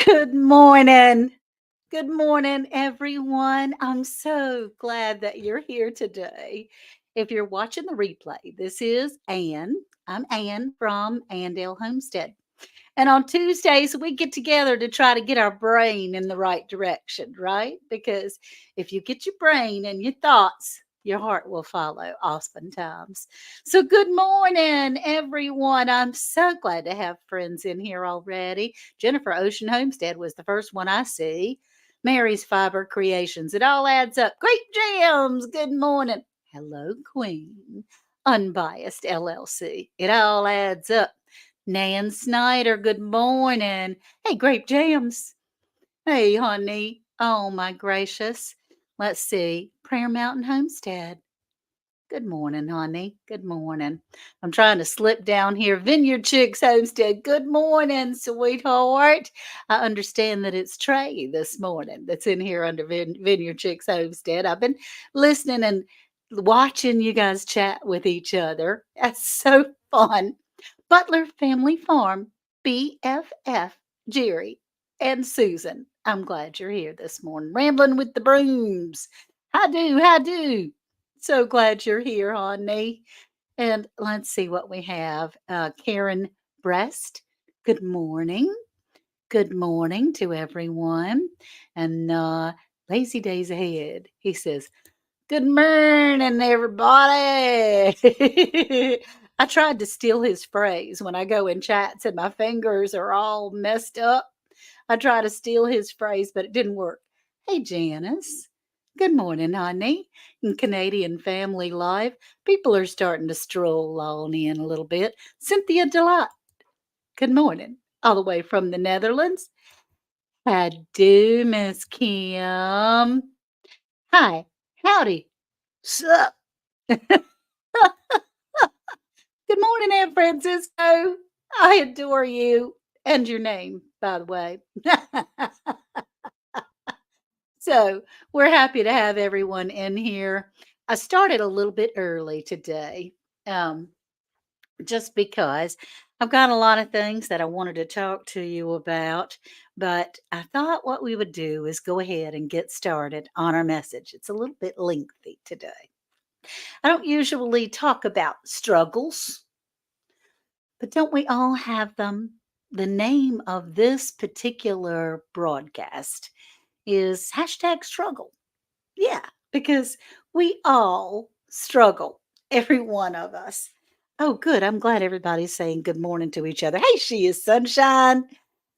Good morning. Good morning, everyone. I'm so glad that you're here today. If you're watching the replay, this is Ann. I'm Ann from Andale Homestead. And on Tuesdays, we get together to try to get our brain in the right direction, right? Because if you get your brain and your thoughts, your heart will follow oftentimes. So, good morning, everyone. I'm so glad to have friends in here already. Jennifer Ocean Homestead was the first one I see. Mary's Fiber Creations. It all adds up. Great jams. Good morning. Hello, Queen. Unbiased LLC. It all adds up. Nan Snyder, good morning. Hey, Grape Jams. Hey, honey. Oh, my gracious. Let's see. Prayer Mountain Homestead. Good morning, honey. Good morning. I'm trying to slip down here. Vineyard Chicks Homestead. Good morning, sweetheart. I understand that it's Trey this morning that's in here under Vineyard Chicks Homestead. I've been listening and watching you guys chat with each other. That's so fun. Butler Family Farm, BFF, Jerry, and Susan. I'm glad you're here this morning. Rambling with the brooms. How do. So glad you're here, honey. And let's see what we have. Karen Breast, good morning. Good morning to everyone. And Lazy Days Ahead, he says, good morning, everybody. I tried to steal his phrase when I go in chats and my fingers are all messed up. I try to steal his phrase, but it didn't work. Hey, Janice. Good morning, honey. In Canadian Family Life, people are starting to stroll on in a little bit. Cynthia Delight. Good morning. All the way from the Netherlands. How do, Miss Kim? Hi. Howdy. Sup? Good morning, Aunt Francisco. I adore you and your name, by the way. So, we're happy to have everyone in here. I started a little bit early today, um, just because I've got a lot of things that I wanted to talk to you about. But I thought what we would do is go ahead and get started on our message. It's a little bit lengthy today. I don't usually talk about struggles. But don't we all have them? The name of this particular broadcast is hashtag struggle. Yeah, because we all struggle, every one of us. Oh, good. I'm glad everybody's saying good morning to each other. Hey, she is sunshine.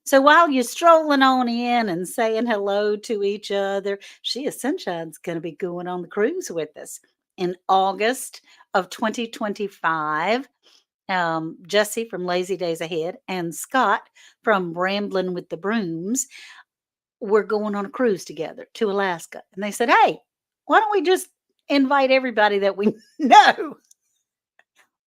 So while you're strolling on in and saying hello to each other, she is sunshine's going to be going on the cruise with us in August of 2025. Jesse from Lazy Days Ahead and Scott from Ramblin' with the Brooms were going on a cruise together to Alaska. And they said, hey, why don't we just invite everybody that we know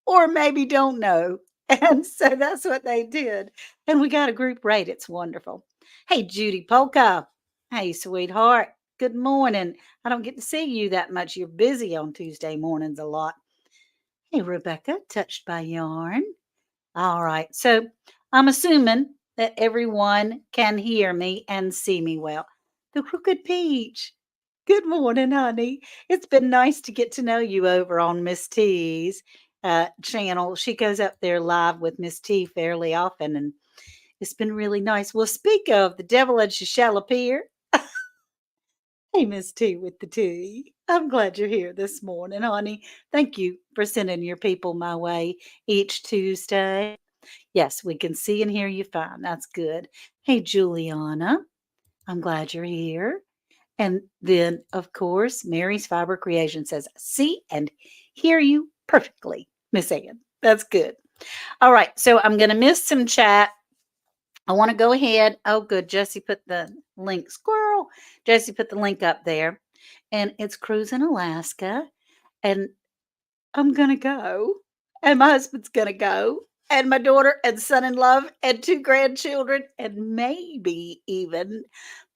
or maybe don't know? And so that's what they did. And we got a group rate. It's wonderful. Hey, Judy Polka. Hey, sweetheart. Good morning. I don't get to see you that much. You're busy on Tuesday mornings a lot. Hey, Rebecca, touched by yarn. All right. So I'm assuming that everyone can hear me and see me well. The Crooked Peach. Good morning, honey. It's been nice to get to know you over on Miss T's channel. She goes up there live with Miss T fairly often, and it's been really nice. Well, speak of the devil and she shall appear. Hey, Miss T with the T. I'm glad you're here this morning, honey. Thank you for sending your people my way each Tuesday. Yes, we can see and hear you fine. That's good. Hey, Juliana, I'm glad you're here. And then, of course, Mary's Fiber Creation says, see and hear you perfectly, Miss Ann. That's good. All right, so I'm going to miss some chat. I want to go ahead. Oh, good. Jesse put the link. Squirrel. Jesse put the link up there. And it's Cruise in Alaska. And I'm going to go. And my husband's going to go. And my daughter and son in law and two grandchildren. And maybe even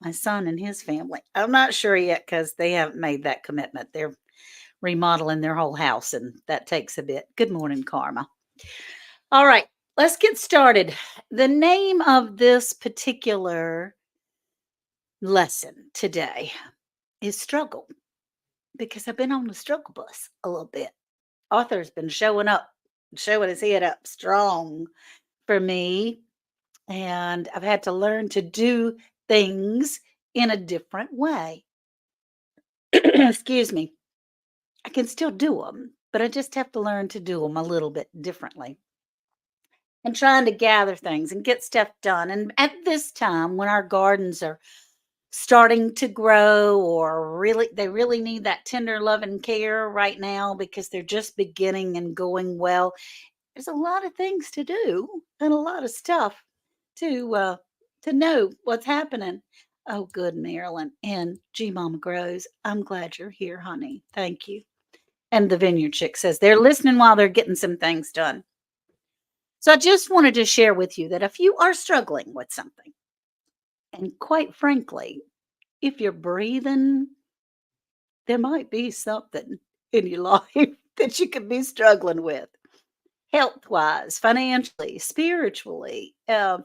my son and his family. I'm not sure yet because they haven't made that commitment. They're remodeling their whole house. And that takes a bit. Good morning, Karma. All right. let's get started. The name of this particular lesson today is struggle because I've been on the struggle bus a little bit. Arthur's been showing up, showing his head up strong for me. And I've had to learn to do things in a different way. Excuse me. I can still do them, but I just have to learn to do them a little bit differently. And trying to gather things and get stuff done. And at this time, when our gardens are starting to grow or really they really need that tender love and care right now because they're just beginning and going well, there's a lot of things to do and a lot of stuff to know what's happening. Oh, good, Marilyn and G Mama Grows. I'm glad you're here, honey. Thank you. And the Vineyard Chick says they're listening while they're getting some things done. So I just wanted to share with you that if you are struggling with something, and quite frankly, if you're breathing, there might be something in your life that you could be struggling with, health wise, financially, spiritually,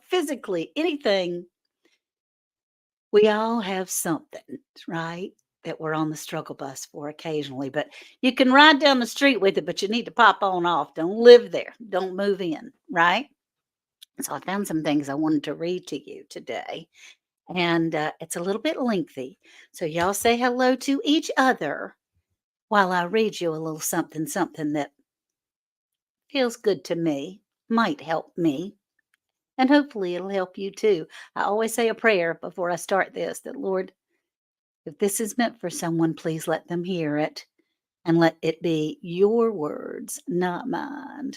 physically, anything. We all have something, right? That we're on the struggle bus for occasionally, but you can ride down the street with it, but you need to pop on off. Don't live there. Don't move in, right? So I found some things I wanted to read to you today, and it's a little bit lengthy. So y'all say hello to each other while I read you a little something, something that feels good to me, might help me, and hopefully it'll help you too. I always say a prayer before I start this that, Lord, if this is meant for someone, please let them hear it and let it be your words, not mine.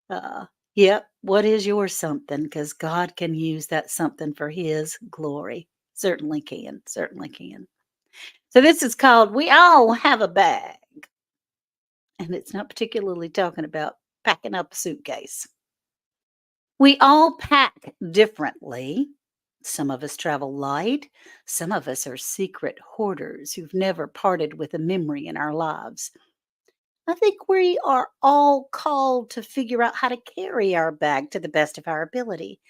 Uh, yep. What is your something? Because God can use that something for His glory. Certainly can. Certainly can. So this is called We All Have a Bag. And it's not particularly talking about packing up a suitcase. We all pack differently. Some of us travel light. Some of us are secret hoarders who've never parted with a memory in our lives. I think we are all called to figure out how to carry our bag to the best of our ability,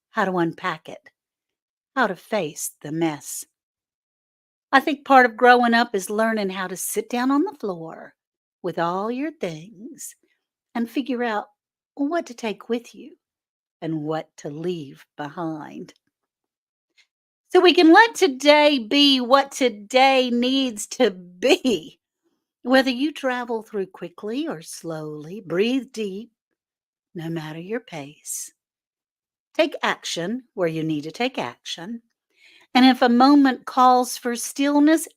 how to unpack it, how to face the mess. I think part of growing up is learning how to sit down on the floor with all your things and figure out what to take with you and what to leave behind. So we can let today be what today needs to be. Whether you travel through quickly or slowly, breathe deep, no matter your pace. Take action where you need to take action. And if a moment calls for stillness,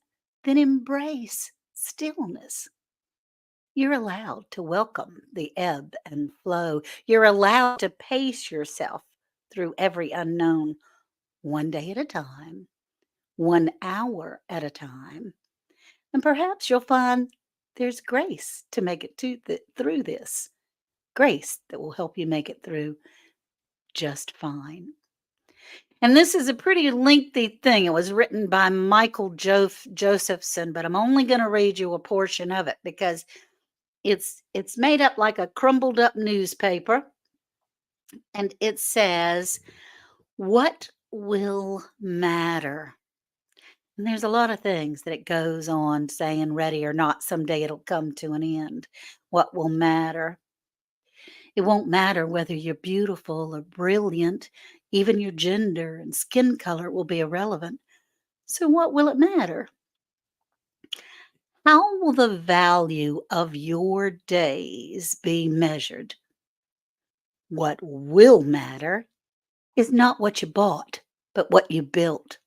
then embrace stillness. You're allowed to welcome the ebb and flow. You're allowed to pace yourself through every unknown, one day at a time, 1 hour at a time. And perhaps you'll find there's grace to make it through this. Grace that will help you make it through just fine. And this is a pretty lengthy thing. It was written by Michael Josephson, but I'm only going to read you a portion of it because it's made up like a crumbled up newspaper, and it says, "What will matter?" And there's a lot of things that it goes on saying, ready or not, someday it'll come to an end. What will matter? It won't matter whether you're beautiful or brilliant, even your gender and skin color will be irrelevant. So, what will it matter? How will the value of your days be measured? What will matter is not what you bought, but what you built.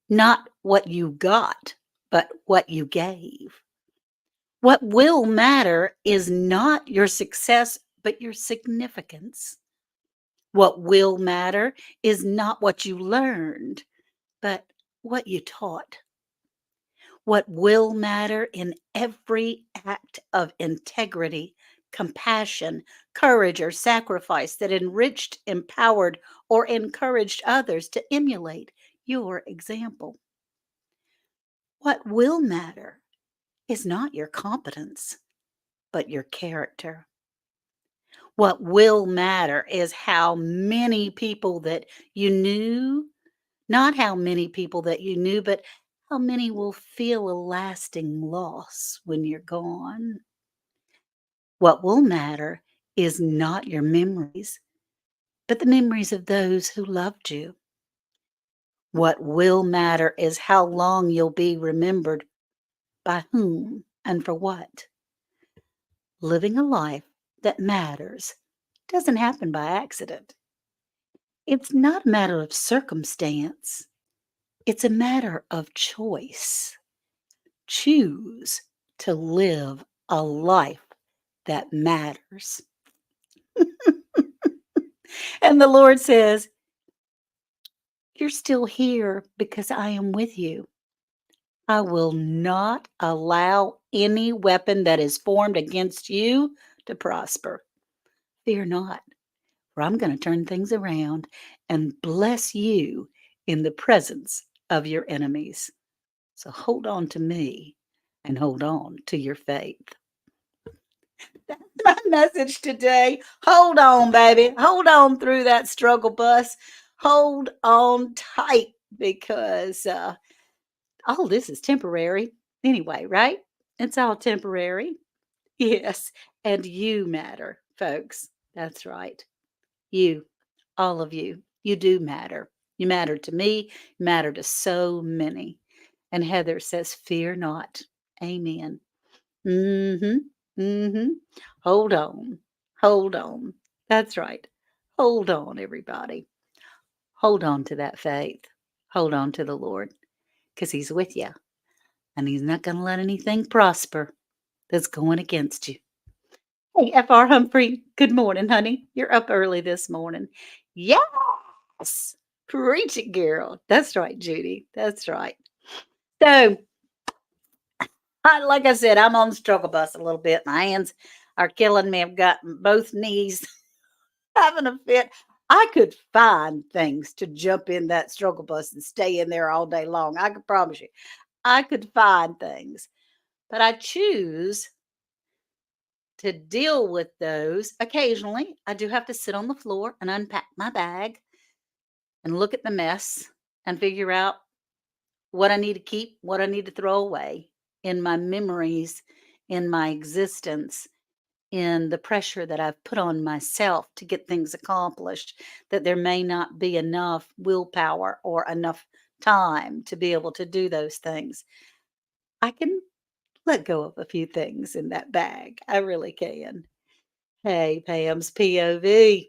Not what you got, but what you gave. What will matter is not your success, but your significance. What will matter is not what you learned, but what you taught. What will matter in every act of integrity, compassion, courage, or sacrifice that enriched, empowered, or encouraged others to emulate your example. What will matter is not your competence, but your character. What will matter is how many people that you knew, not how many people that you knew, but how many will feel a lasting loss when you're gone. What will matter is not your memories, but the memories of those who loved you. What will matter is how long you'll be remembered by whom and for what. Living a life that matters doesn't happen by accident. It's not a matter of circumstance, it's a matter of choice. Choose to live a life that matters. And the Lord says, you're still here because I am with you. I will not allow any weapon that is formed against you to prosper. Fear not, for I'm going to turn things around and bless you in the presence of your enemies. So hold on to me and hold on to your faith. That's my message today. Hold on, baby. Hold on through that struggle bus. Hold on tight because all this is temporary anyway, right? It's all temporary. Yes. And you matter, folks. That's right. You, all of you, you do matter. You matter to me, you matter to so many. And Heather says, fear not. Amen. Mm-hmm. Mm-hmm. Hold on. Hold on. That's right. Hold on, everybody. Hold on to that faith. Hold on to the Lord because He's with you and He's not going to let anything prosper that's going against you. Hey, F.R. Humphrey, good morning, honey. You're up early this morning. Yes. Preach it, girl. That's right, Judy. That's right. So, like I said, I'm on the struggle bus a little bit. My hands are killing me. I've got both knees having a fit. I could find things to jump in that struggle bus and stay in there all day long. I can promise you. I could find things. But I choose to deal with those occasionally. I do have to sit on the floor and unpack my bag and look at the mess and figure out what I need to keep, what I need to throw away in my memories, in my existence, in the pressure that I've put on myself to get things accomplished, that there may not be enough willpower or enough time to be able to do those things. I can let go of a few things in that bag. I really can. Hey, Pam's POV.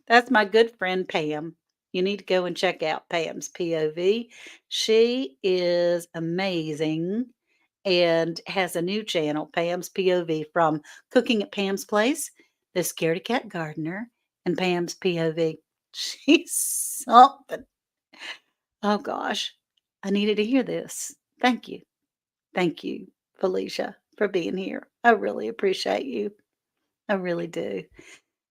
That's my good friend Pam. You need to go and check out Pam's POV. She is amazing and has a new channel, Pam's POV, from Cooking at Pam's Place, The Scaredy Cat Gardener, and Pam's POV. She's something. Oh gosh, I needed to hear this. Thank you. Thank you, Felicia, for being here. I really appreciate you. I really do.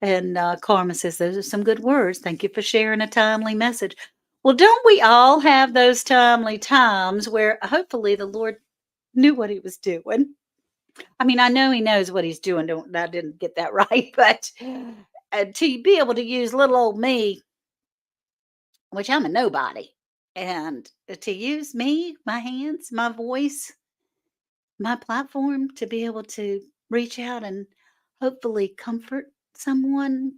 And Karma says, those are some good words. Thank you for sharing a timely message. Well, don't we all have those timely times where hopefully the Lord knew what He was doing? I mean, I know He knows what He's doing. I didn't get that right, but to be able to use little old me, which I'm a nobody, and to use me, my hands, my voice, my platform to be able to reach out and hopefully comfort someone,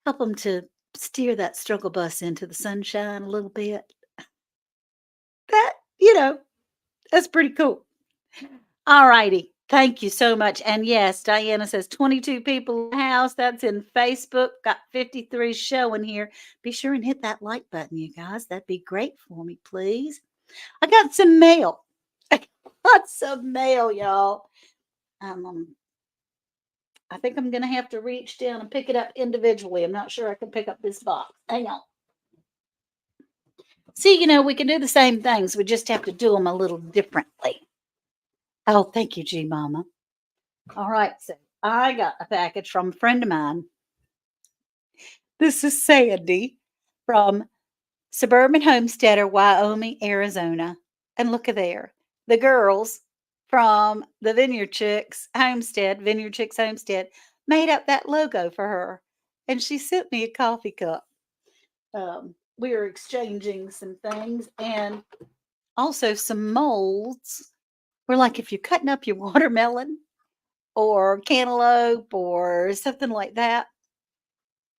help them to steer that struggle bus into the sunshine a little bit. That, that's pretty cool. All righty. Thank you so much. And yes, Diana says 22 people in the house. That's in Facebook. Got 53 showing here. Be sure and hit that like button, you guys. That'd be great for me, please. I got some mail. I got some mail, y'all. Um, I think I'm going to have to reach down and pick it up individually. I'm not sure I can pick up this box. Hang on. See, we can do the same things. We just have to do them a little differently. Oh, thank you, G Mama. All right, so I got a package from a friend of mine. This is Sandy from Suburban Homesteader, Wyoming, Arizona. And look at there. The girls from the Vineyard Chicks Homestead, made up that logo for her. And she sent me a coffee cup. We were exchanging some things and also some molds. We're like, if you're cutting up your watermelon or cantaloupe or something like that,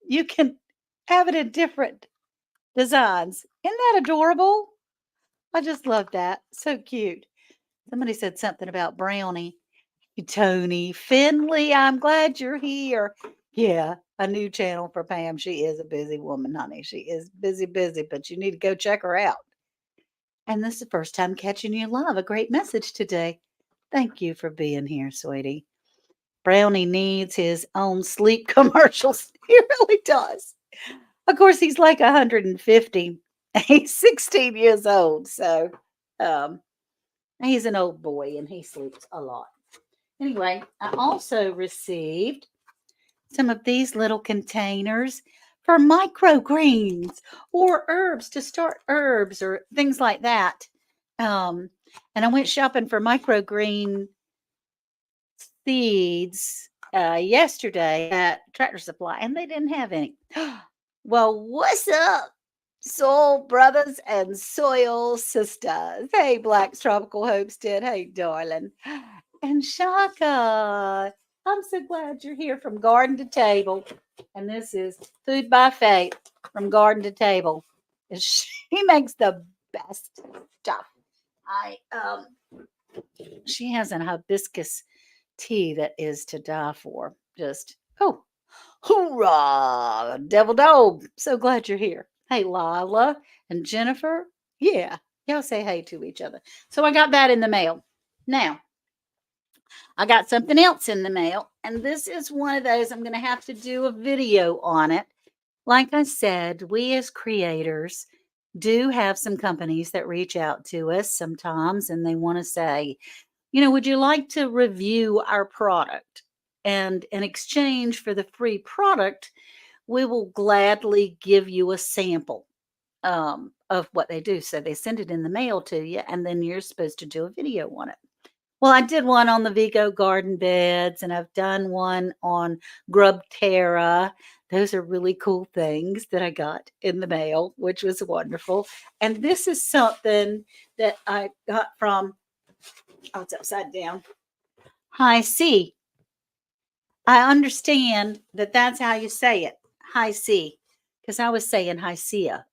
you can have it in different designs. Isn't that adorable? I just love that. So cute. Somebody said something about brownie. Tony Finley, I'm glad you're here. Yeah, a new channel for Pam. She is a busy woman, honey. She is busy, busy, but you need to go check her out. And this is the first time catching you live. A great message today. Thank you for being here, sweetie. Brownie needs his own sleep commercials. He really does. Of course, he's like 150. He's 16 years old. So um, he's an old boy and he sleeps a lot. Anyway, I also received some of these little containers for microgreens or herbs to start herbs or things like that. Um, and I went shopping for microgreen seeds yesterday at Tractor Supply, and they didn't have any. Well, what's up, soul brothers and soil sisters? Hey, Black's Tropical Homestead. Hey, darling. And Shaka, I'm so glad you're here from garden to table. And this is Food by Faith from garden to table. She makes the best stuff. She has an hibiscus tea that is to die for. Just hoorah, devil dog. So glad you're here. Hey, Lila and Jennifer. Yeah, y'all say hey to each other. So I got that in the mail. Now, I got something else in the mail, and this is one of those I'm going to have to do a video on it. Like I said, we as creators do have some companies that reach out to us sometimes and they want to say, would you like to review our product? And in exchange for the free product, we will gladly give you a sample of what they do. So they send it in the mail to you, and then you're supposed to do a video on it. Well, I did one on the Vigo garden beds, and I've done one on Grub Terra. Those are really cool things that I got in the mail, which was wonderful. And this is something that I got from, it's upside down. High C. I understand that that's how you say it. High C. Because I was saying High Cia.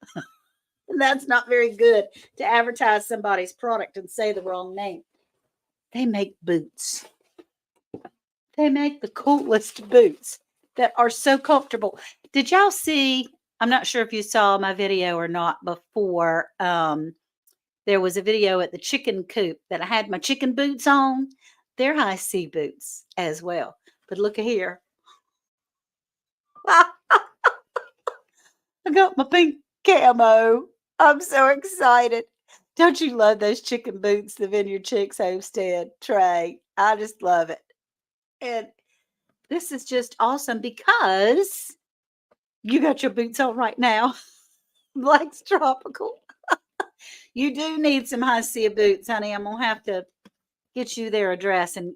And that's not very good to advertise somebody's product and say the wrong name. They make boots. They make the coolest boots that are so comfortable. Did y'all see? I'm not sure if you saw my video or not before. There was a video at the chicken coop that I had my chicken boots on. They're high C boots as well. But look at here. I got my pink camo. I'm so excited. Don't you love those chicken boots, the Vineyard Chicks Homestead Trey? I just love it. And this is just awesome because you got your boots on right now. Black's Tropical. You do need some high C boots, honey. I'm going to have to get you their address. And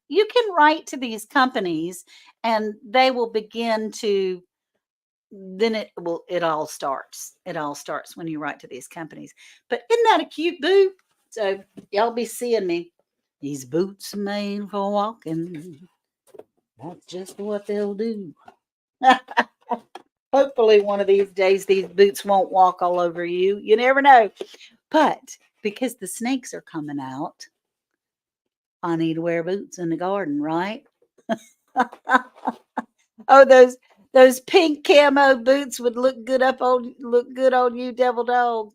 you can write to these companies and they will begin to, then it all starts. It all starts when you write to these companies. But isn't that a cute boot? So y'all be seeing me. These boots are made for walking. That's just what they'll do. Hopefully one of these days these boots won't walk all over you. You never know. But because the snakes are coming out, I need to wear boots in the garden, right? Oh, those pink camo boots would look good on you, devil dog.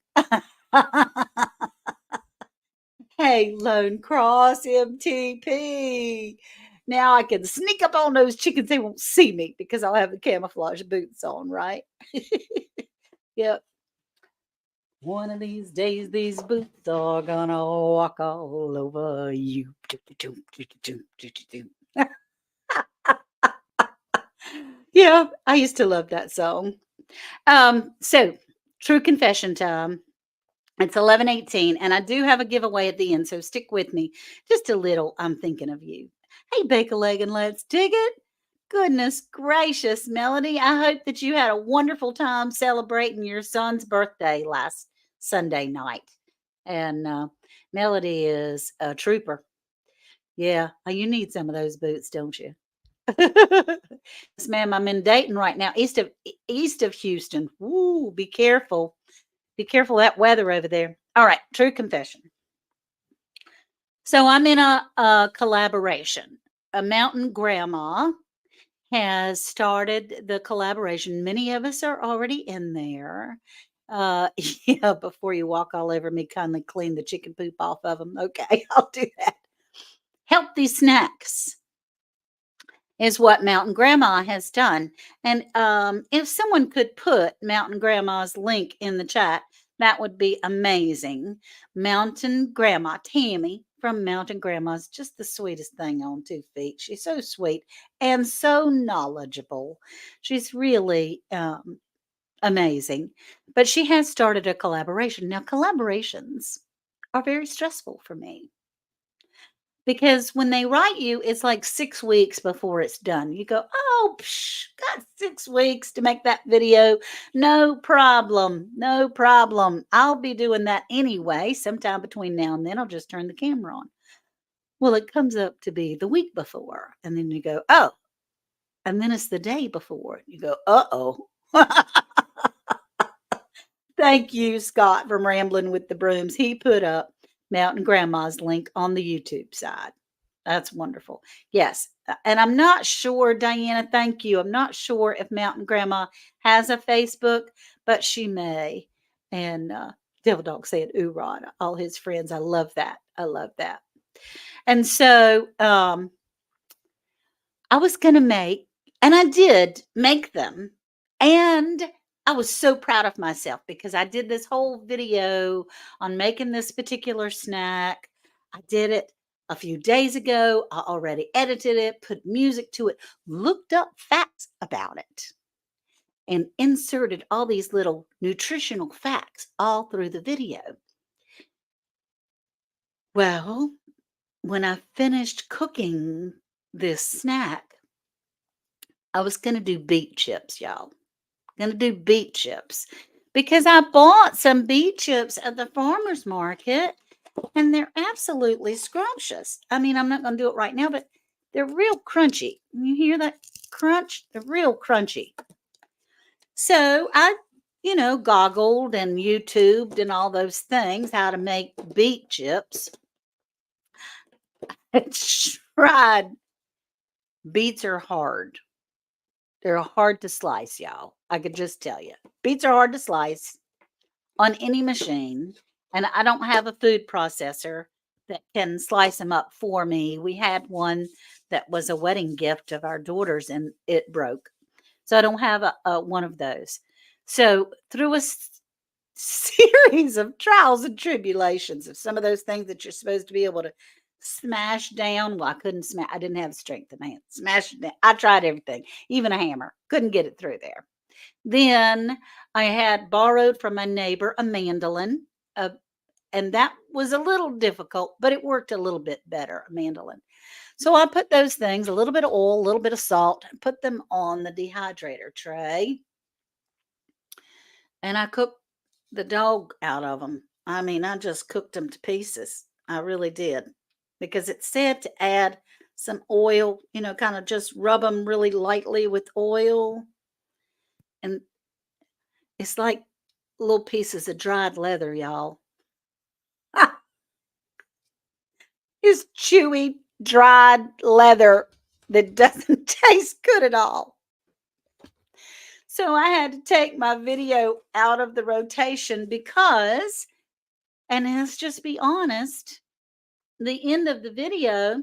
Hey, Lone Cross MTP. Now I can sneak up on those chickens. They won't see me because I'll have the camouflage boots on, right? Yep. One of these days, these boots are gonna walk all over you. Yeah, I used to love that song. So true confession time. It's 11:18, and I do have a giveaway at the end, so stick with me. Just a little, I'm thinking of you. Hey, bake a leg and let's dig it. Goodness gracious, Melody. I hope that you had a wonderful time celebrating your son's birthday last Sunday night. And Melody is a trooper. Yeah, you need some of those boots, don't you? Yes, ma'am. I'm in Dayton right now, east of Houston. Woo, be careful. Be careful of that weather over there. All right, true confession. So I'm in a collaboration. A mountain grandma has started the collaboration. Many of us are already in there. Yeah, before you walk all over me, kindly clean the chicken poop off of them. Okay, I'll do that. Healthy snacks is what Mountain Grandma has done. And if someone could put Mountain Grandma's link in the chat, that would be amazing. Mountain Grandma, Tammy from Mountain Grandma's just the sweetest thing on 2 feet. She's so sweet and so knowledgeable. She's really amazing. But she has started a collaboration. Now, collaborations are very stressful for me because when they write you, it's like 6 weeks before it's done. You go, "Oh, psh, got 6 weeks to make that video. No problem. No problem. I'll be doing that anyway. Sometime between now and then, I'll just turn the camera on." Well, it comes up to be the week before, and then you go, "Oh," and then it's the day before. You go, "Uh-oh." Thank you, Scott, from Rambling with the Brooms. He put up Mountain Grandma's link on the YouTube side. That's wonderful. Yes. And I'm not sure, Diana, thank you. I'm not sure if Mountain Grandma has a Facebook, but she may. And Devil Dog said, ooh, Rod, all his friends. I love that. I love that. And so I was going to make, and I did make them. And I was so proud of myself because I did this whole video on making this particular snack. I did it a few days ago. I already edited it, put music to it, looked up facts about it, and inserted all these little nutritional facts all through the video. Well, when I finished cooking this snack, I was going to do beet chips, y'all. Gonna do beet chips because I bought some beet chips at the farmer's market and they're absolutely scrumptious. I mean, I'm not gonna do it right now, but they're real crunchy. You hear that crunch? They're real crunchy. So I, goggled and YouTubed and all those things how to make beet chips. I tried. Beets are hard. They're hard to slice, y'all. I could just tell you. Beets are hard to slice on any machine, and I don't have a food processor that can slice them up for me. We had one that was a wedding gift of our daughter's and it broke. So I don't have a one of those. So through a series of trials and tribulations of some of those things that you're supposed to be able to smash down. Well, I couldn't smash. I didn't have strength in my hand. Smash it down. I tried everything, even a hammer. Couldn't get it through there. Then I had borrowed from my neighbor a mandolin, uh, and that was a little difficult, but it worked a little bit better, a mandolin. So I put those things, a little bit of oil, a little bit of salt, and put them on the dehydrator tray. And I cooked the dog out of them. I mean, I just cooked them to pieces. I really did. Because it said to add some oil, kind of just rub them really lightly with oil. And it's like little pieces of dried leather, y'all. It's chewy, dried leather that doesn't taste good at all. So I had to take my video out of the rotation because, and let's just be honest, the end of the video,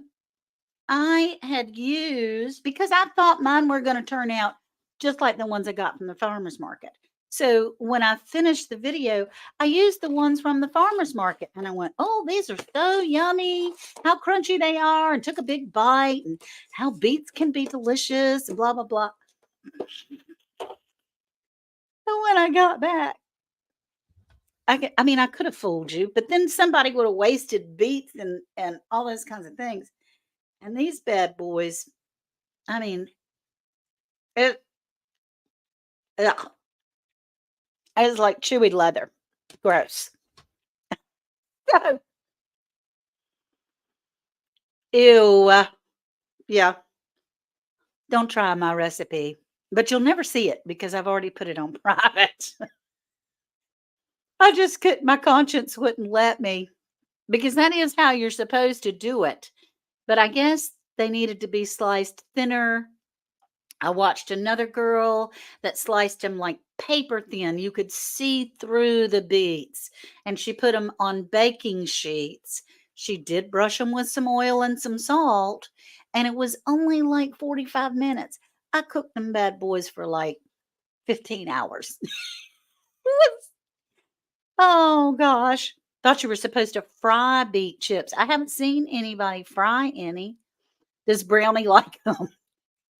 I had used, because I thought mine were going to turn out just like the ones I got from the farmer's market. So when I finished the video, I used the ones from the farmer's market and I went, oh, these are so yummy, how crunchy they are, and took a big bite and how beets can be delicious and blah, blah, blah. So when I got back, I mean, I could have fooled you, but then somebody would have wasted beets and all those kinds of things. And these bad boys, I mean, it ugh, it's like chewy leather. Gross. So, ew. Yeah, don't try my recipe, but you'll never see it because I've already put it on private. I just could my conscience wouldn't let me because that is how you're supposed to do it. But I guess they needed to be sliced thinner. I watched another girl that sliced them like paper thin. You could see through the beets, and she put them on baking sheets. She did brush them with some oil and some salt, and it was only like 45 minutes. I cooked them bad boys for like 15 hours. Oh gosh. Thought you were supposed to fry beet chips. I haven't seen anybody fry any. Does Brownie like them?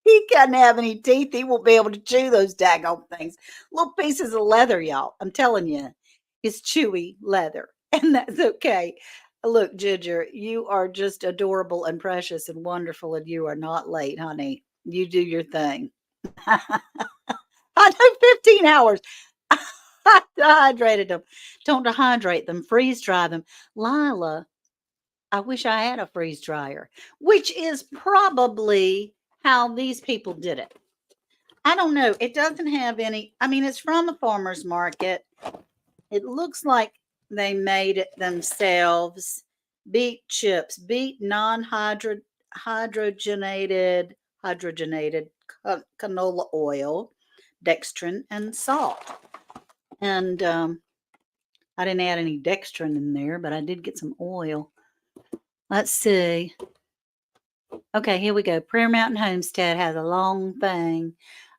He doesn't have any teeth. He won't be able to chew those daggone things. Little pieces of leather, y'all. I'm telling you, it's chewy leather, and that's okay. Look, Ginger, you are just adorable and precious and wonderful, and you are not late, honey. You do your thing. I know 15 hours. I dehydrated them. Don't dehydrate them, freeze dry them. Lila, I wish I had a freeze dryer, which is probably how these people did it. I don't know. It doesn't have any, I mean, it's from a farmer's market. It looks like they made it themselves. Beet chips, beet hydrogenated canola oil, dextrin, and salt. And I didn't add any dextrin in there, but I did get some oil. Let's see. Okay, here we go. Prayer Mountain Homestead has a long thing.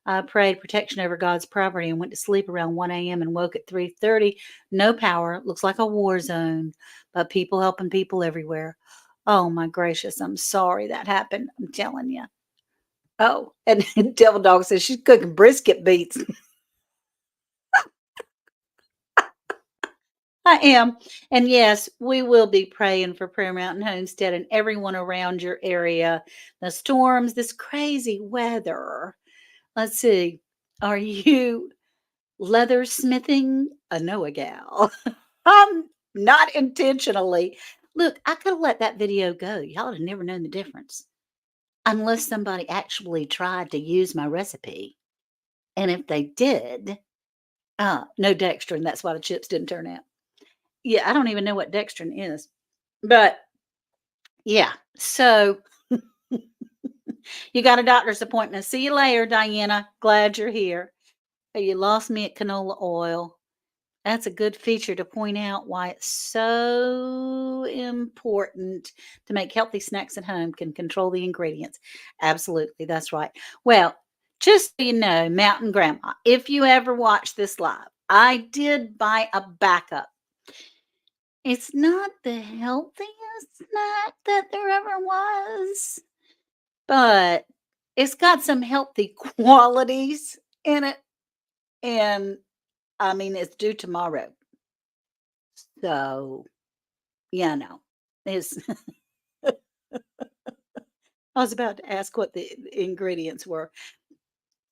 I prayed protection over God's property and went to sleep around 1 a.m. and woke at 3:30. No power. Looks like a war zone, but people helping people everywhere. Oh my gracious, I'm sorry that happened. I'm telling you. Oh, and Devil Dog says she's cooking brisket beets. I am. And yes, we will be praying for Prayer Mountain Homestead and everyone around your area. The storms, this crazy weather. Let's see. Are you leather smithing? I know a gal. Not intentionally. Look, I could have let that video go. Y'all would have never known the difference unless somebody actually tried to use my recipe. And if they did, no dextrin. That's why the chips didn't turn out. Yeah, I don't even know what dextrin is. But yeah, so you got a doctor's appointment. See you later, Diana. Glad you're here. Hey, you lost me at canola oil. That's a good feature to point out why it's so important to make healthy snacks at home, can control the ingredients. Absolutely, that's right. Well, just so you know, Mountain Grandma, if you ever watch this live, I did buy a backup. It's not the healthiest snack that there ever was, but it's got some healthy qualities in it. And I mean, it's due tomorrow. So, it's I was about to ask what the ingredients were.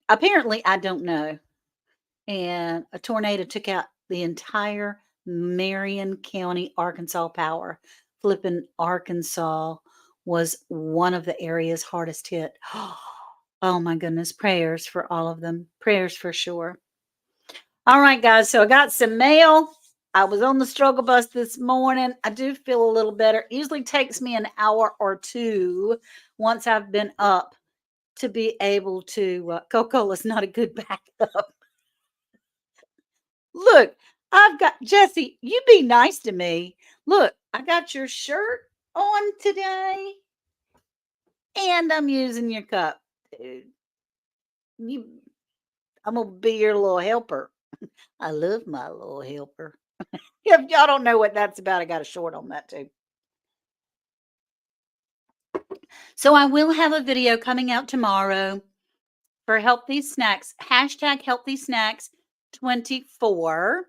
Apparently, I don't know. And a tornado took out the entire Marion County, Arkansas power. Flipping Arkansas was one of the areas hardest hit. Oh my goodness. Prayers for all of them. Prayers for sure. All right, guys. So I got some mail. I was on the struggle bus this morning. I do feel a little better. It usually takes me an hour or two once I've been up to be able to. Coca-Cola's not a good backup. Look, I've got Jesse. You be nice to me. Look, I got your shirt on today, and I'm using your cup, dude. You, I'm gonna be your little helper. I love my little helper. If y'all don't know what that's about, I got a short on that too. So I will have a video coming out tomorrow for healthy snacks. Hashtag healthy snacks 24.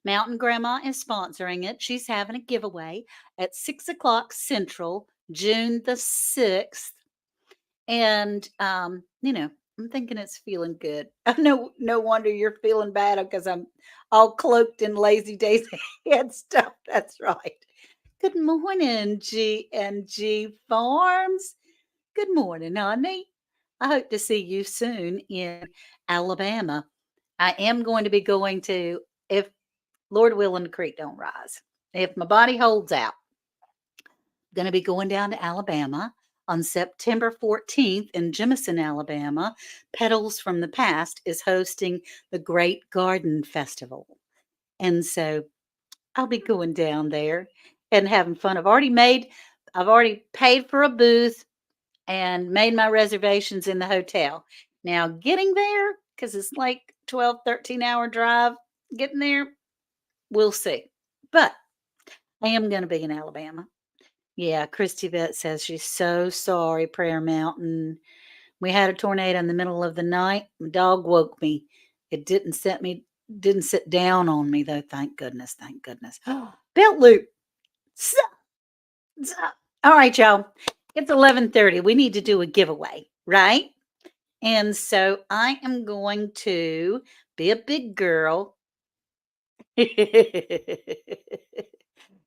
Mountain Grandma is sponsoring it. She's having a giveaway at 6 o'clock Central, June the 6th. And, I'm thinking it's feeling good. I know, no wonder you're feeling bad because I'm all cloaked in Lazy Days head stuff. That's right. Good morning, G and G Farms. Good morning, honey. I hope to see you soon in Alabama. I am going to be going to, if Lord willing, the creek don't rise. If my body holds out, going to be going down to Alabama on September 14th in Jemison, Alabama. Petals from the Past is hosting the Great Garden Festival. And so I'll be going down there and having fun. I've already paid for a booth and made my reservations in the hotel. Now getting there, because it's like 12, 13-hour drive, getting there, we'll see. But I am going to be in Alabama. Yeah, Christy Vet says she's so sorry, Prayer Mountain. We had a tornado in the middle of the night. My dog woke me. It didn't sit down on me though. Thank goodness. Thank goodness. Belt loop. Zup, zup. All right, y'all. It's 11:30. We need to do a giveaway, right? And so I am going to be a big girl.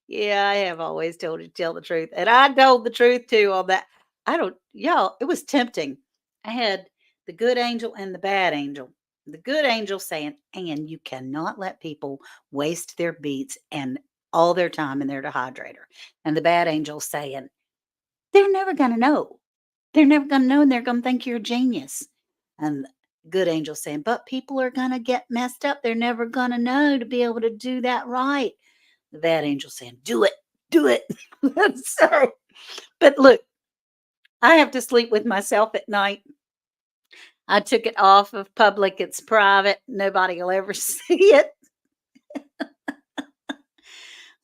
Yeah, I have always told you to tell the truth, and I told the truth too on that. I don't y'all, it was tempting. I had the good angel and the bad angel. The good angel saying, "And you cannot let people waste their beets and all their time in their dehydrator." And the bad angel saying, "They're never gonna know. They're never gonna know, and they're gonna think you're a genius." And the good angel saying, "But people are gonna get messed up. They're never gonna know to be able to do that right." The bad angel saying, "Do it, do it." So, but look, I have to sleep with myself at night. I took it off of public. It's private. Nobody will ever see it.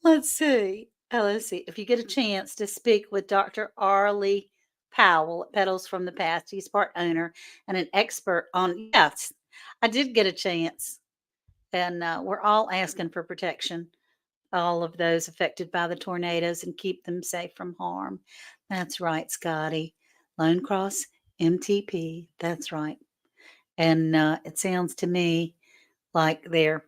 Let's see. Oh, let's see. If you get a chance to speak with Dr. Arlie Powell at Petals from the Past, he's part owner and an expert on, yes, I did get a chance. And we're all asking for protection, all of those affected by the tornadoes, and keep them safe from harm. That's right, Scotty. Lone Cross MTP. That's right. And it sounds to me like they're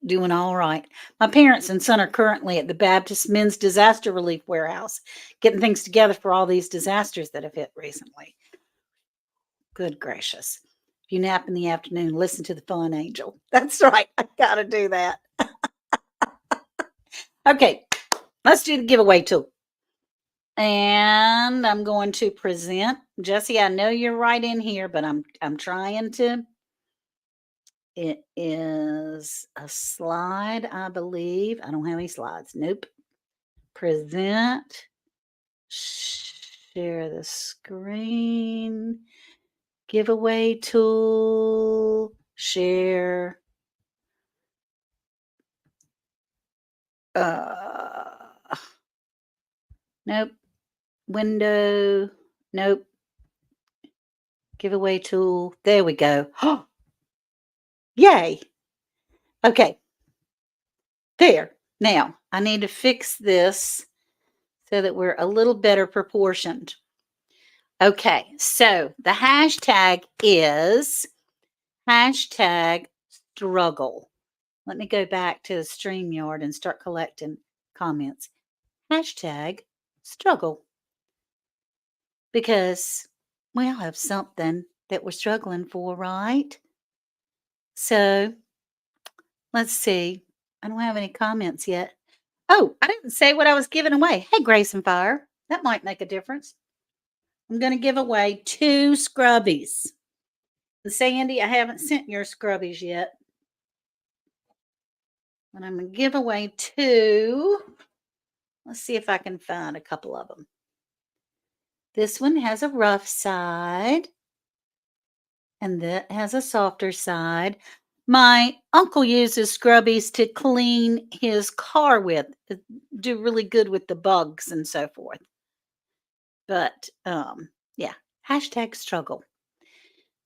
doing all right. My parents and son are currently at the Baptist Men's Disaster Relief Warehouse, getting things together for all these disasters that have hit recently. Good gracious. If you nap in the afternoon, listen to the Fun Angel. That's right. I got to do that. Okay, let's do the giveaway tool. And I'm going to present Jesse. I know you're right in here, but I'm trying to. It is a slide, I believe. I don't have any slides. Nope. Present. Share the screen. Giveaway tool. Share. Nope. Window. Nope. Giveaway tool. There we go. Yay. Okay. There. Now, I need to fix this so that we're a little better proportioned. Okay, so the hashtag is hashtag struggle. Let me go back to the StreamYard and start collecting comments. Hashtag struggle. Because we all have something that we're struggling for, right? So let's see. I don't have any comments yet. Oh, I didn't say what I was giving away. Hey, Grace and Fire. That might make a difference. I'm going to give away 2 scrubbies. And Sandy, I haven't sent your scrubbies yet. And I'm going to give away 2. Let's see if I can find a couple of them. This one has a rough side, and that has a softer side. My uncle uses scrubbies to clean his car with, do really good with the bugs and so forth. But yeah, hashtag struggle.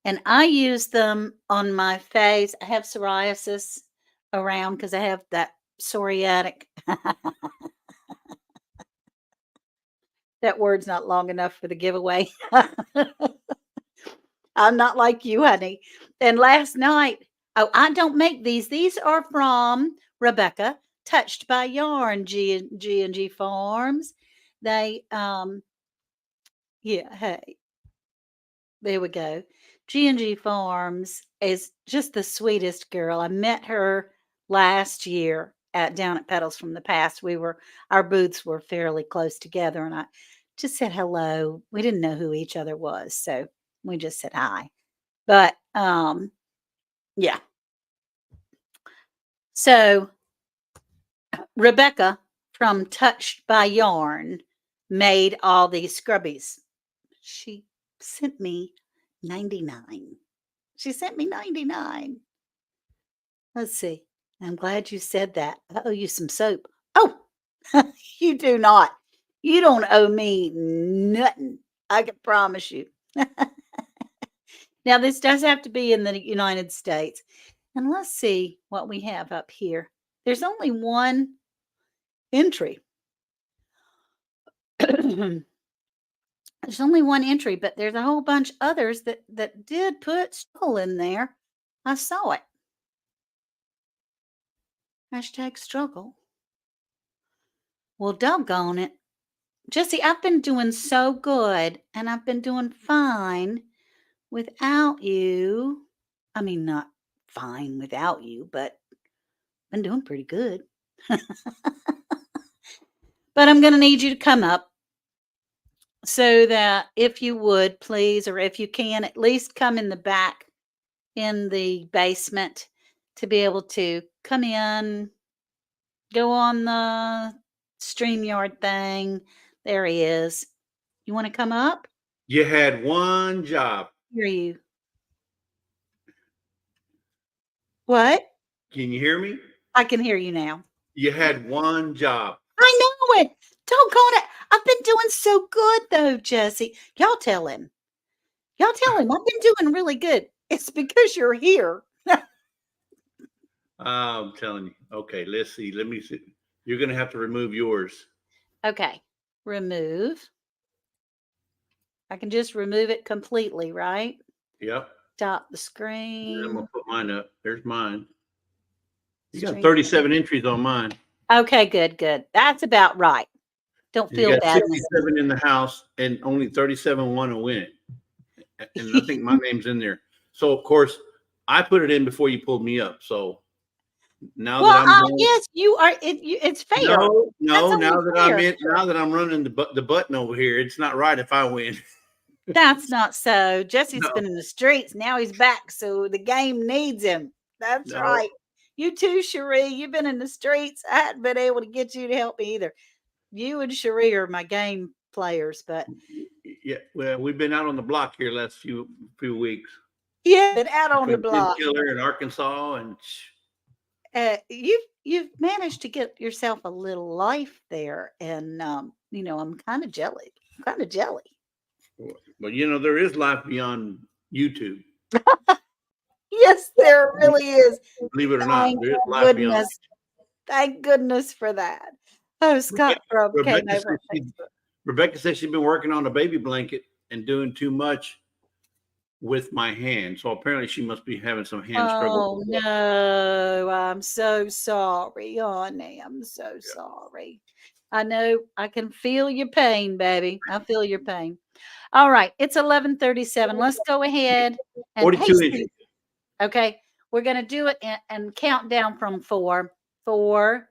And I use them on my face. I have psoriasis around because I have that psoriatic. That word's not long enough for the giveaway. I'm not like you, honey. And last night, oh, I don't make these. These are from Rebecca, Touched by Yarn, G and G Farms. They, yeah, hey, there we go. G&G Farms is just the sweetest girl. I met her last year at down at Petals from the Past. Our booths were fairly close together, and I just said hello. We didn't know who each other was, so we just said hi. But yeah. So Rebecca from Touched by Yarn made all these scrubbies. She sent me 99. She sent me 99. Let's see. I'm glad you said that. I owe you some soap. Oh, you do not. You don't owe me nothing. I can promise you. Now, this does have to be in the United States. And let's see what we have up here. There's only one entry. There's only one entry, but there's a whole bunch others that did put struggle in there. I saw it. Hashtag struggle. Well, doggone it. Jesse, I've been doing so good and I've been doing fine without you. I mean, not fine without you, but been doing pretty good. But I'm going to need you to come up so that if you would, please, or if you can, at least come in the back in the basement to be able to come in, go on the StreamYard thing. There he is. You want to come up? You had one job. Hear you. What? Can you hear me? I can hear you now. You had one job. I know it. Doggone it. I've been doing so good though, Jesse. Y'all tell him. Y'all tell him I've been doing really good. It's because you're here. I'm telling you. Okay, let's see. Let me see. You're going to have to remove yours. Okay. Remove. I can just remove it completely, right? Yep. Stop the And screen. I'm going to put mine up. There's mine. You got Stream. 37 entries on mine. Okay, good. That's about right. Don't You feel got bad. 67 in the house and only 37 want to win it. And I think my name's in there. So, of course, I put it in before you pulled me up. So now Well, that I'm going, yes, you are. It's fair. no, That's only now that fair. I'm in, now that I'm running the button over here, it's not right if I win. That's not so. Jesse's No, been in the streets. Now he's back, so the game needs him. That's no. right. You too, Cherie. You've been in the streets. I hadn't been able to get you to help me either. You and Cherie are my game players, but Yeah, well, we've been out on the block here last few weeks. yeah, been out on the Between Tim block. Killer and Arkansas, and You've managed to get yourself a little life there, and I'm kind of jelly. Kind of jelly. but there is life beyond YouTube. Yes, there really is. Believe it or not, Thank there is life beyond. goodness. Thank goodness for that. Oh, Scott Crumb came Rebecca over said, on she, Facebook. Rebecca said she's been working on a baby blanket and doing too much with my hand. So apparently she must be having some hand struggle. Oh no, I'm so sorry, honey. I'm so Yeah. sorry. I know I can feel your pain, baby. I feel your pain. All right, it's 11:37. Let's go ahead and 42 paste inches. these. Okay, we're gonna do it and count down from 4. 4,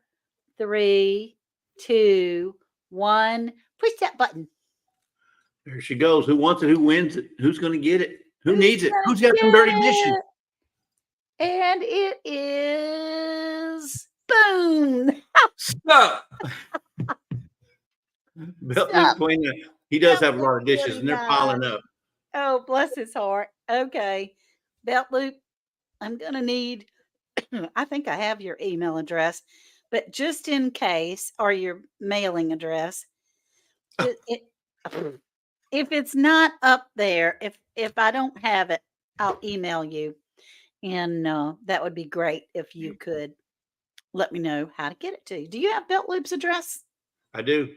3, 2, 1. Push that button. There she goes. Who wants it? Who wins it? Who's going to get it? Who Who's needs it? gonna Who's got some get dirty dishes? it? And it is boom. Stop. Stop. He does Belt have a loop lot of dishes, and they're 49. piling up. Oh, bless his heart. Okay. Belt loop. I'm gonna need I think I have your email address, but just in case, or your mailing address, it if it's not up there, if I don't have it, I'll email you, and that would be great if you could. let me know how to get it to you. Do you have Belt Loop's address? I do.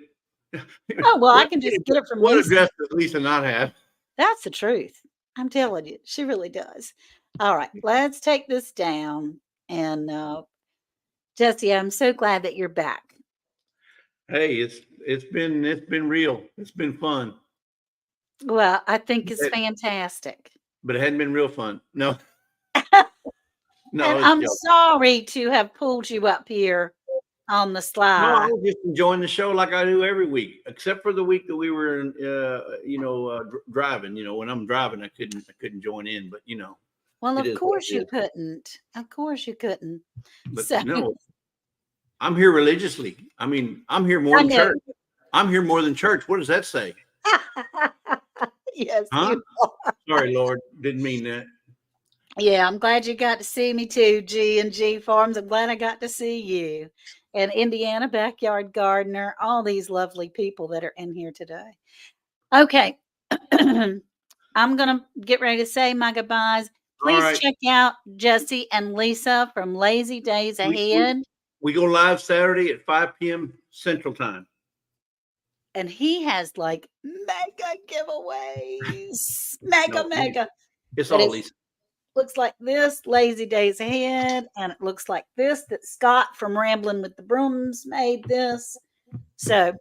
Oh, well, I What can just get it from what Lisa. address does Lisa not have? That's the truth. I'm telling you, she really does. All right, let's take this down. And Jesse, I'm so glad that you're back. Hey, it's been real. It's been fun. Well, I think it's It, fantastic. but it hadn't been real fun. No, no, And it's I'm joke. sorry to have pulled you up here on the No, I sly. was just enjoying the show like I do every week, except for the week that we were, driving. When I'm driving, I couldn't join in, but Well, it of is what course it you is. couldn't. Of course you couldn't. But So no, I'm here religiously. I mean, I'm here more I than know. church. I'm here more than church. What does that say? Yes, Huh? you. Sorry, Lord, didn't mean that. Yeah, I'm glad you got to see me too, G and G Farms. I'm glad I got to see you. And Indiana Backyard Gardener, all these lovely people that are in here today. Okay. I'm going to get ready to say my goodbyes. All Please right, check out Jesse and Lisa from Lazy Days we we, Ahead. we go live Saturday at 5 p.m. Central Time. And he has like mega giveaways. Mega, No, mega. it's But all it Lisa. looks like this, Lazy Days Ahead. And it looks like this, that Scott from Rambling with the Brooms made this. So,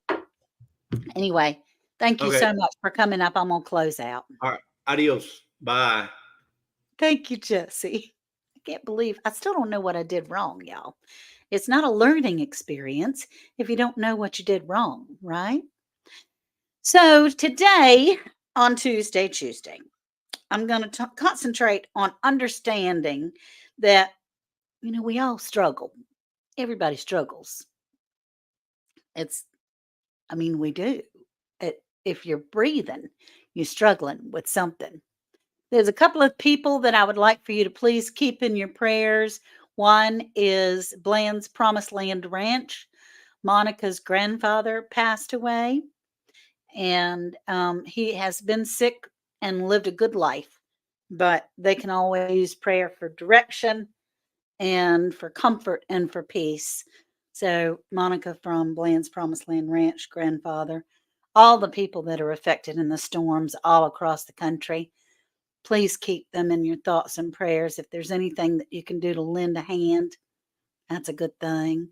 anyway, thank you Okay. so much for coming up. I'm going to close out. All right. Adios. Bye. Thank you, Jesse. I can't believe I still don't know what I did wrong, y'all. It's not a learning experience if you don't know what you did wrong, right? So, today on ChooseDay, I'm going to concentrate on understanding that, we all struggle. Everybody struggles. It's, we do. If you're breathing, you're struggling with something. There's a couple of people that I would like for you to please keep in your prayers. One is Bland's Promised Land Ranch. Monica's grandfather passed away, and he has been sick and lived a good life, but they can always use prayer for direction and for comfort and for peace. So, Monica from Bland's Promised Land Ranch, grandfather, all the people that are affected in the storms all across the country, please keep them in your thoughts and prayers. If there's anything that you can do to lend a hand, that's a good thing.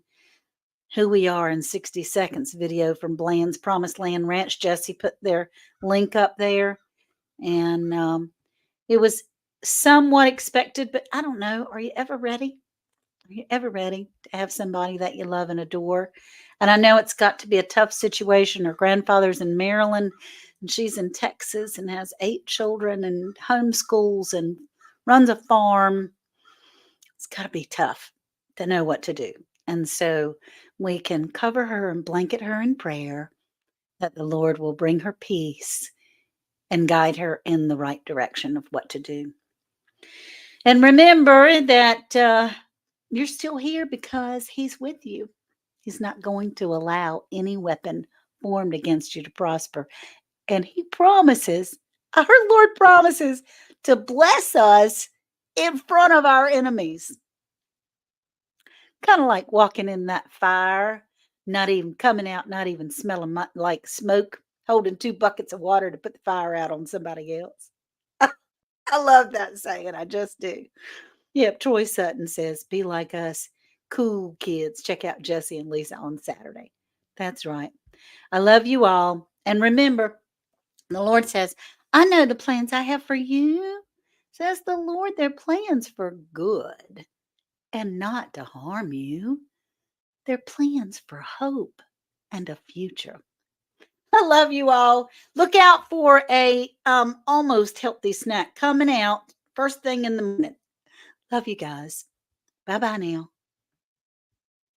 Who We Are in 60 Seconds video from Bland's Promised Land Ranch. Jesse put their link up there. And it was somewhat expected, but I don't know. Are you ever ready? Are you ever ready to have somebody that you love and adore? And I know it's got to be a tough situation. Her grandfather's in Maryland and she's in Texas and has 8 children and homeschools and runs a farm. It's got to be tough to know what to do. And so we can cover her and blanket her in prayer that the Lord will bring her peace and guide her in the right direction of what to do. And remember that you're still here because He's with you. He's not going to allow any weapon formed against you to prosper. And He promises, our Lord promises to bless us in front of our enemies. Kind of like walking in that fire, not even coming out, not even smelling like smoke, holding 2 buckets of water to put the fire out on somebody else. I love that saying. I just do. Yep. Troy Sutton says, be like us, cool kids. Check out Jesse and Lisa on Saturday. That's right. I love you all. And remember, the Lord says, I know the plans I have for you. Says the Lord, they're plans for good and not to harm you. They're plans for hope and a future. I love you all. Look out for a almost healthy snack coming out first thing in the morning. Love you guys. Bye bye now.